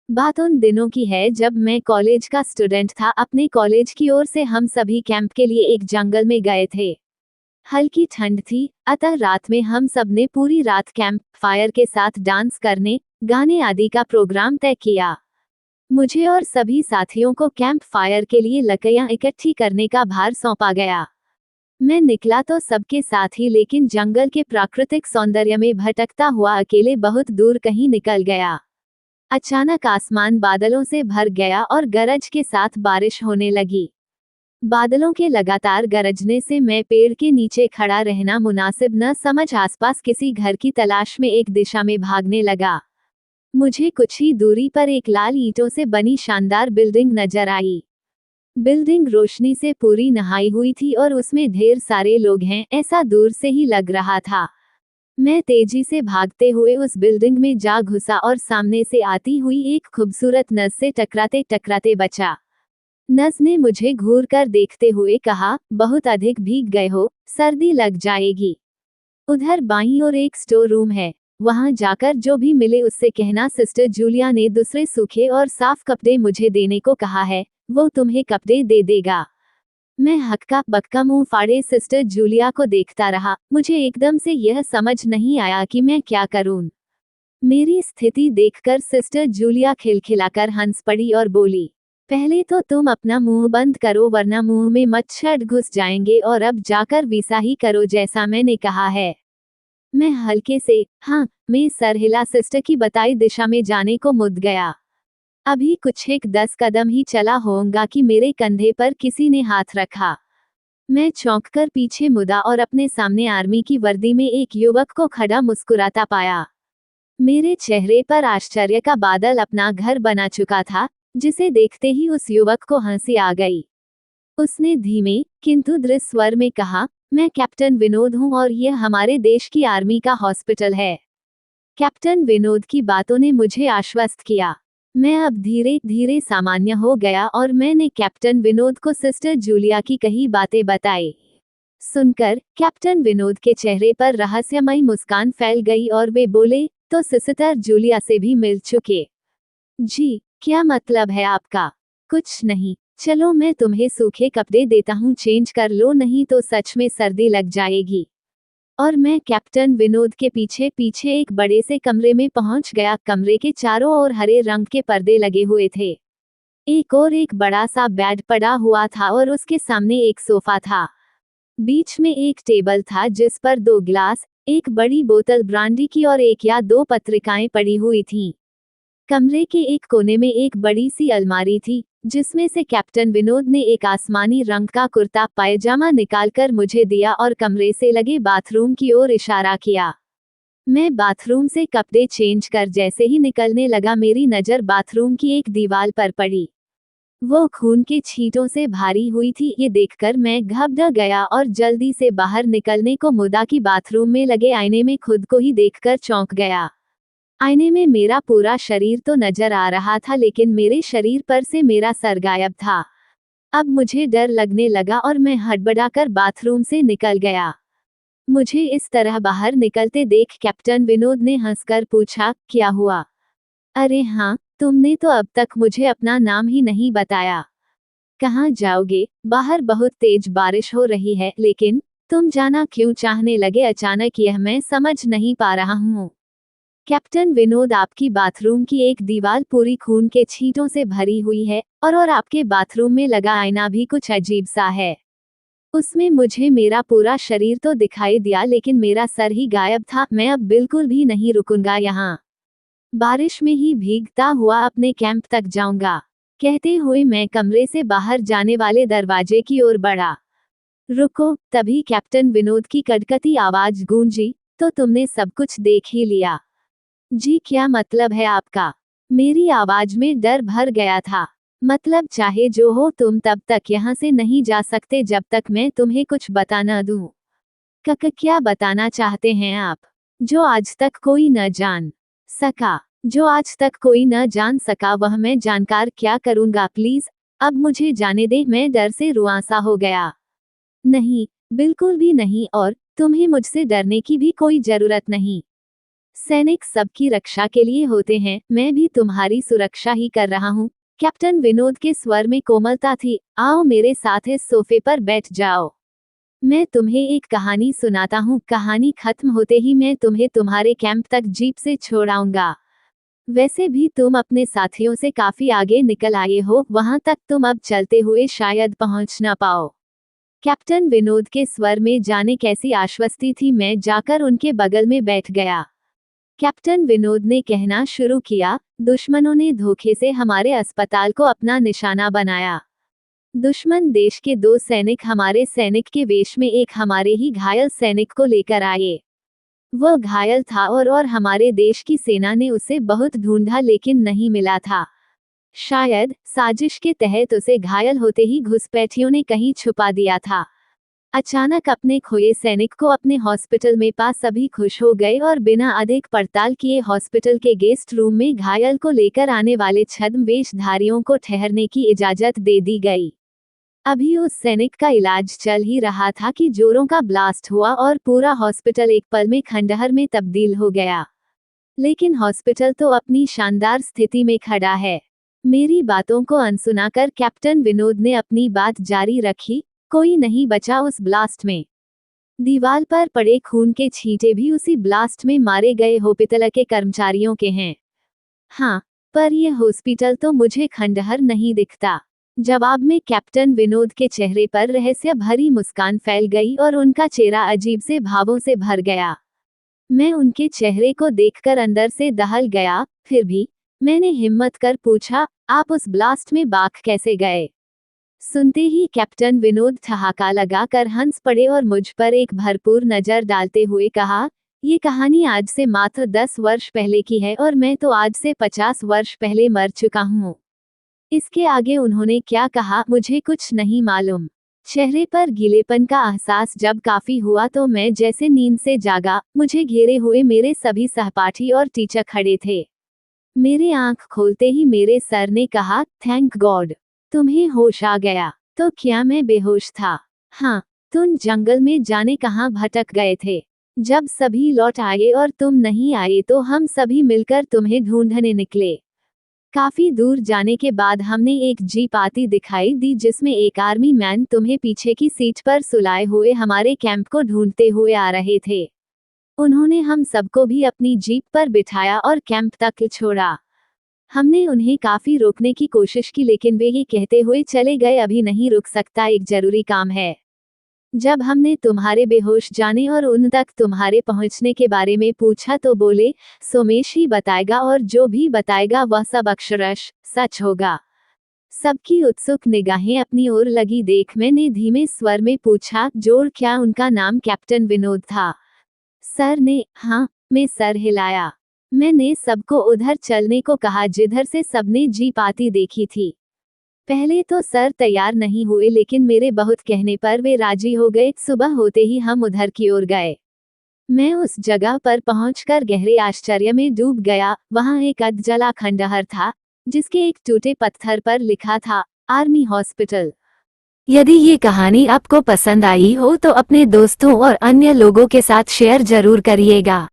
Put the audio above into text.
बात उन दिनों की है जब मैं कॉलेज का स्टूडेंट था। अपने कॉलेज की ओर से हम सभी कैंप के लिए एक जंगल में गए थे। हल्की ठंड थी, अतः रात में हम सब ने पूरी रात कैंप फायर के साथ डांस करने, गाने आदि का प्रोग्राम तय किया। मुझे और सभी साथियों को कैंप फायर के लिए लकड़ियां इकट्ठी करने का भार सौंपा गया। मैं निकला तो सबके साथ ही, लेकिन जंगल के प्राकृतिक सौंदर्य में भटकता हुआ अकेले बहुत दूर कहीं निकल गया। अचानक आसमान बादलों से भर गया और गरज के साथ बारिश होने लगी। बादलों के लगातार गरजने से मैं पेड़ के नीचे खड़ा रहना मुनासिब न समझ आसपास किसी घर की तलाश में एक दिशा में भागने लगा। मुझे कुछ ही दूरी पर एक लाल ईंटों से बनी शानदार बिल्डिंग नजर आई। बिल्डिंग रोशनी से पूरी नहाई हुई थी और उसमें ढेर सारे लोग हैं, ऐसा दूर से ही लग रहा था। मैं तेजी से भागते हुए उस बिल्डिंग में जा घुसा और सामने से आती हुई एक खूबसूरत नस से टकराते टकराते बचा। नस ने मुझे घूर कर देखते हुए कहा, बहुत अधिक भीग गए हो, सर्दी लग जाएगी। उधर बाईं ओर एक स्टोर रूम है, वहां जाकर जो भी मिले उससे कहना सिस्टर जूलिया ने दूसरे सूखे और साफ कपड़े मुझे देने को कहा है, वो तुम्हें कपड़े दे देगा। मैं हक्का बक्का मुंह फाड़े सिस्टर जूलिया को देखता रहा। मुझे एकदम से यह समझ नहीं आया कि मैं क्या करूं। मेरी स्थिति देखकर सिस्टर जूलिया खिलखिलाकर हंस पड़ी और बोली, पहले तो तुम अपना मुंह बंद करो वरना मुंह में मच्छर घुस जाएंगे, और अब जाकर वैसा ही करो जैसा मैंने कहा है। मैं हल्के से हाँ में सर हिला सिस्टर की बताई दिशा में जाने को मुड़ गया। अभी कुछ एक 10 कदम ही चला होऊंगा कि मेरे कंधे पर किसी ने हाथ रखा। मैं चौंककर पीछे मुड़ा और अपने सामने आर्मी की वर्दी में एक युवक को खड़ा मुस्कुराता पाया। मेरे चेहरे पर आश्चर्य का बादल अपना घर बना चुका था, जिसे देखते ही उस युवक को हंसी आ गई। उसने धीमे किंतु दृढ़ स्वर में कहा, मैं कैप्टन विनोद हूं और यह हमारे देश की आर्मी का हॉस्पिटल है। कैप्टन विनोद की बातों ने मुझे आश्वस्त किया। मैं अब धीरे धीरे सामान्य हो गया और मैंने कैप्टन विनोद को सिस्टर जूलिया की कही बातें बताई। सुनकर कैप्टन विनोद के चेहरे पर रहस्यमयी मुस्कान फैल गई और वे बोले, तो सिस्टर जूलिया से भी मिल चुके? जी, क्या मतलब है आपका? कुछ नहीं, चलो मैं तुम्हें सूखे कपड़े देता हूँ, चेंज कर लो, नहीं तो सच में सर्दी लग जाएगी। और मैं कैप्टन विनोद के पीछे पीछे एक बड़े से कमरे में पहुंच गया। कमरे के चारों ओर हरे रंग के पर्दे लगे हुए थे। एक बड़ा सा बेड पड़ा हुआ था और उसके सामने एक सोफा था। बीच में एक टेबल था जिस पर 2 गिलास, एक बड़ी बोतल ब्रांडी की और 1 या 2 पत्रिकाएं पड़ी हुई थीं। कमरे के एक कोने में एक बड़ी सी अलमारी थी, जिसमें से कैप्टन विनोद ने एक आसमानी रंग का कुर्ता पायजामा निकालकर मुझे दिया और कमरे से लगे बाथरूम की ओर इशारा किया। मैं बाथरूम से कपड़े चेंज कर जैसे ही निकलने लगा, मेरी नज़र बाथरूम की एक दीवार पर पड़ी। वो खून के छींटों से भारी हुई थी। ये देखकर मैं घबरा गया और जल्दी से बाहर निकलने को मुड़ा कि बाथरूम में लगे आईने में खुद को ही देखकर चौंक गया। आईने में मेरा पूरा शरीर तो नजर आ रहा था, लेकिन मेरे शरीर पर से मेरा सर गायब था। अब मुझे डर लगने लगा और मैं हड़बड़ाकर बाथरूम से निकल गया। मुझे इस तरह बाहर निकलते देख कैप्टन विनोद ने हंसकर पूछा, क्या हुआ? अरे हाँ, तुमने तो अब तक मुझे अपना नाम ही नहीं बताया। कहाँ जाओगे? बाहर बहुत तेज बारिश हो रही है, लेकिन तुम जाना क्यों चाहने लगे अचानक, यह मैं समझ नहीं पा रहा हूँ। कैप्टन विनोद, आपकी बाथरूम की एक दीवार पूरी खून के छींटों से भरी हुई है, और आपके बाथरूम में लगा आईना भी कुछ अजीब सा है। उसमें मुझे मेरा पूरा शरीर तो दिखाई दिया, लेकिन मेरा सर ही गायब था। मैं अब बिल्कुल भी नहीं रुकूंगा यहाँ। बारिश में ही भीगता हुआ अपने कैंप तक जाऊंगा। कहते हुए मैं कमरे से बाहर जाने वाले दरवाजे की ओर बढ़ा। रुको, तभी कैप्टन विनोद की कड़कती आवाज गूंजी, तो तुमने सब कुछ देख ही लिया? जी, क्या मतलब है आपका? मेरी आवाज में डर भर गया था। मतलब चाहे जो हो, तुम तब तक यहाँ से नहीं जा सकते जब तक मैं तुम्हें कुछ बता न दूं। क्या बताना चाहते हैं आप? जो आज तक कोई न जान सका। जो आज तक कोई न जान सका वह मैं जानकर क्या करूंगा? प्लीज अब मुझे जाने दे, मैं डर से रुआंसा हो गया। नहीं, बिल्कुल भी नहीं, और तुम्हें मुझसे डरने की भी कोई जरूरत नहीं। सैनिक सबकी रक्षा के लिए होते हैं, मैं भी तुम्हारी सुरक्षा ही कर रहा हूँ। कैप्टन विनोद के स्वर में कोमलता थी। आओ मेरे साथ इस सोफे पर बैठ जाओ। मैं तुम्हें एक कहानी सुनाता हूँ। कहानी खत्म होते ही मैं तुम्हें तुम्हारे कैंप तक जीप से छोड़ाऊंगा। वैसे भी तुम अपने साथियों से काफी आगे निकल आए हो, वहां तक तुम अब चलते हुए शायद पहुंच ना पाओ। कैप्टन विनोद के स्वर में जाने कैसी आश्वस्ति थी। मैं जाकर उनके बगल में बैठ गया। कैप्टन विनोद ने कहना शुरू किया, दुश्मनों ने धोखे से हमारे अस्पताल को अपना निशाना बनाया। दुश्मन देश के 2 सैनिक हमारे सैनिक के वेश में एक हमारे ही घायल सैनिक को लेकर आए। वह घायल था और हमारे देश की सेना ने उसे बहुत ढूंढा लेकिन नहीं मिला था। शायद साजिश के तहत उसे घायल होते ही घुसपैठियों ने कहीं छुपा दिया था। अचानक अपने खोए सैनिक को अपने हॉस्पिटल में पा सभी खुश हो गए और बिना अधिक पड़ताल किए हॉस्पिटल के गेस्ट रूम में घायल को लेकर आने वाले छद्मवेशधारियों को ठहरने की इजाजत दे दी गई। अभी उस सैनिक का इलाज चल ही रहा था कि जोरों का ब्लास्ट हुआ और पूरा हॉस्पिटल एक पल में खंडहर में तब्दील हो गया। लेकिन हॉस्पिटल तो अपनी शानदार स्थिति में खड़ा है। मेरी बातों को अनसुना कर कैप्टन विनोद ने अपनी बात जारी रखी। कोई नहीं बचा उस ब्लास्ट में। दीवार पर पड़े खून के छींटे भी उसी ब्लास्ट में मारे गए हॉस्पिटल के कर्मचारियों के हैं। हाँ, पर यह हॉस्पिटल तो मुझे खंडहर नहीं दिखता। जवाब में कैप्टन विनोद के चेहरे पर रहस्य भरी मुस्कान फैल गई और उनका चेहरा अजीब से भावों से भर गया। मैं उनके चेहरे को देखकर अंदर से दहल गया। फिर भी मैंने हिम्मत कर पूछा, आप उस ब्लास्ट में बाग कैसे गए? सुनते ही कैप्टन विनोद ठहाका लगाकर हंस पड़े और मुझ पर एक भरपूर नजर डालते हुए कहा, ये कहानी आज से मात्र 10 वर्ष पहले की है और मैं तो आज से 50 वर्ष पहले मर चुका हूँ। इसके आगे उन्होंने क्या कहा मुझे कुछ नहीं मालूम। चेहरे पर गीलेपन का एहसास जब काफी हुआ तो मैं जैसे नींद से जागा। मुझे घेरे हुए मेरे सभी सहपाठी और टीचर खड़े थे। मेरे आंख खोलते ही मेरे सर ने कहा, थैंक गॉड, तुम्हें होश आ गया। तो क्या मैं बेहोश था? हाँ, तुम जंगल में जाने कहाँ भटक गए थे। जब सभी लौट आए और तुम नहीं आए तो हम सभी मिलकर तुम्हें ढूंढने निकले। काफी दूर जाने के बाद हमने एक जीप आती दिखाई दी जिसमें एक आर्मी मैन तुम्हें पीछे की सीट पर सुलाए हुए हमारे कैंप को ढूंढते हुए आ रहे थे। उन्होंने हम सबको भी अपनी जीप पर बिठाया और कैंप तक छोड़ा। हमने उन्हें काफी रोकने की कोशिश की लेकिन वे ही कहते हुए चले गए, अभी नहीं रुक सकता, एक जरूरी काम है। जब हमने तुम्हारे बेहोश जाने और उन तक तुम्हारे पहुंचने के बारे में पूछा तो बोले, सोमेश ही बताएगा और जो भी बताएगा वह सब अक्षरश सच होगा। सबकी उत्सुक निगाहें अपनी ओर लगी देख मैंने धीमे स्वर में पूछा, जोड़ क्या उनका नाम कैप्टन विनोद था? सर ने हाँ में सर हिलाया। मैंने सबको उधर चलने को कहा जिधर से सबने जीप आती देखी थी। पहले तो सर तैयार नहीं हुए लेकिन मेरे बहुत कहने पर वे राजी हो गए। सुबह होते ही हम उधर की ओर गए। मैं उस जगह पर पहुंचकर गहरे आश्चर्य में डूब गया। वहां एक अधजला खंडहर था जिसके एक टूटे पत्थर पर लिखा था, आर्मी हॉस्पिटल। यदि ये कहानी आपको पसंद आई हो तो अपने दोस्तों और अन्य लोगों के साथ शेयर जरूर करिएगा।